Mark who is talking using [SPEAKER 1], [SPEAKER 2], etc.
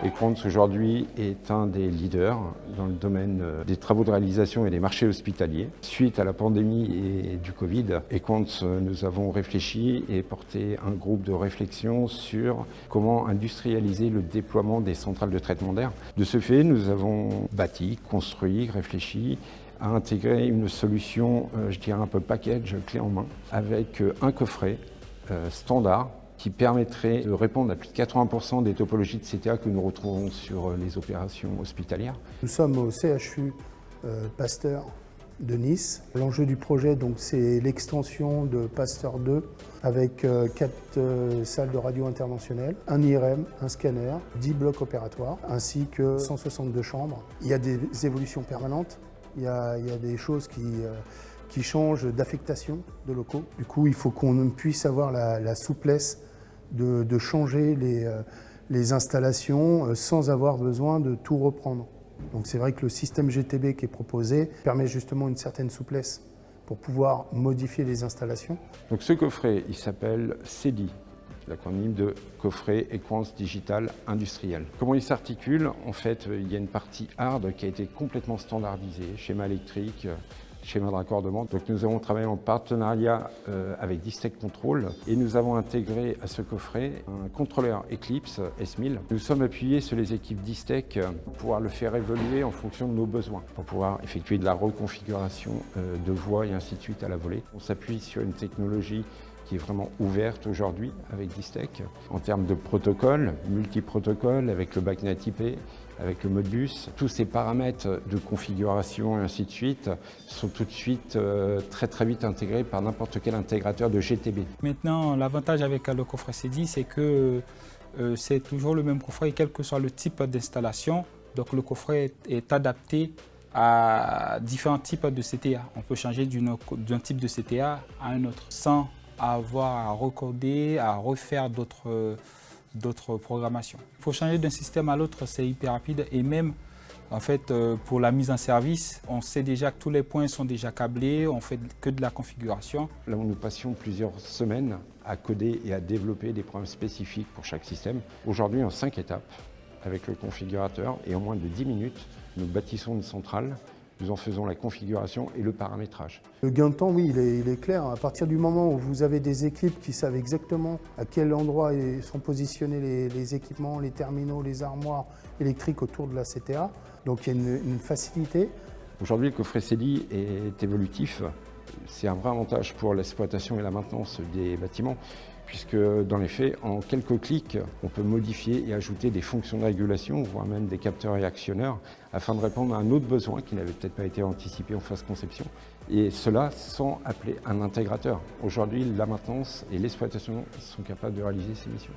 [SPEAKER 1] Equans aujourd'hui est un des leaders dans le domaine des travaux de réalisation et des marchés hospitaliers. Suite à la pandémie et du Covid, Equans, nous avons réfléchi et porté un groupe de réflexion sur comment industrialiser le déploiement des centrales de traitement d'air. De ce fait, nous avons bâti, construit, réfléchi à intégrer une solution, je dirais un peu package, clé en main, avec un coffret standard qui permettrait de répondre à plus de 80% des topologies de CTA que nous retrouvons sur les opérations hospitalières.
[SPEAKER 2] Nous sommes au CHU Pasteur de Nice. L'enjeu du projet, c'est l'extension de Pasteur 2 avec 4 salles de radio interventionnelles, un IRM, un scanner, 10 blocs opératoires, ainsi que 162 chambres. Il y a des évolutions permanentes, il y a des choses qui changent d'affectation de locaux. Du coup, il faut qu'on puisse avoir la souplesse de changer les installations sans avoir besoin de tout reprendre. Donc c'est vrai que le système GTB qui est proposé permet justement une certaine souplesse pour pouvoir modifier les installations.
[SPEAKER 1] Donc ce coffret, il s'appelle CEDI, l'acronyme de coffret Equans Digital Industriel. Comment il s'articule? En fait, il y a une partie hard qui a été complètement standardisée, schéma électrique, schéma de raccordement. Donc nous avons travaillé en partenariat avec Distech Control et nous avons intégré à ce coffret un contrôleur Eclipse S1000. Nous sommes appuyés sur les équipes Distech pour pouvoir le faire évoluer en fonction de nos besoins, pour pouvoir effectuer de la reconfiguration de voies et ainsi de suite à la volée. On s'appuie sur une technologie qui est vraiment ouverte aujourd'hui avec Distech en termes de protocoles, multi-protocoles avec le BACnet IP, avec le Modbus. Tous ces paramètres de configuration et ainsi de suite sont tout de suite très vite intégrés par n'importe quel intégrateur de GTB.
[SPEAKER 3] Maintenant, l'avantage avec le coffret CEDI, c'est que c'est toujours le même coffret, quel que soit le type d'installation. Donc le coffret est adapté à différents types de CTA. On peut changer d'un type de CTA à un autre sans avoir à recorder, à refaire d'autres programmations. Il faut changer d'un système à l'autre, c'est hyper rapide et même en fait pour la mise en service, on sait déjà que tous les points sont déjà câblés, on fait que de la configuration.
[SPEAKER 1] Là où nous passions plusieurs semaines à coder et à développer des programmes spécifiques pour chaque système. Aujourd'hui en 5 étapes avec le configurateur et en moins de 10 minutes, nous bâtissons une centrale. Nous en faisons la configuration et le paramétrage.
[SPEAKER 2] Le gain de temps, oui, il est clair. À partir du moment où vous avez des équipes qui savent exactement à quel endroit sont positionnés les équipements, les terminaux, les armoires électriques autour de la CTA, donc il y a une facilité.
[SPEAKER 1] Aujourd'hui, le coffret CEDI est évolutif. C'est un vrai avantage pour l'exploitation et la maintenance des bâtiments, puisque dans les faits, en quelques clics, on peut modifier et ajouter des fonctions de régulation, voire même des capteurs et actionneurs, afin de répondre à un autre besoin qui n'avait peut-être pas été anticipé en phase conception, et cela sans appeler un intégrateur. Aujourd'hui, la maintenance et l'exploitation sont capables de réaliser ces missions.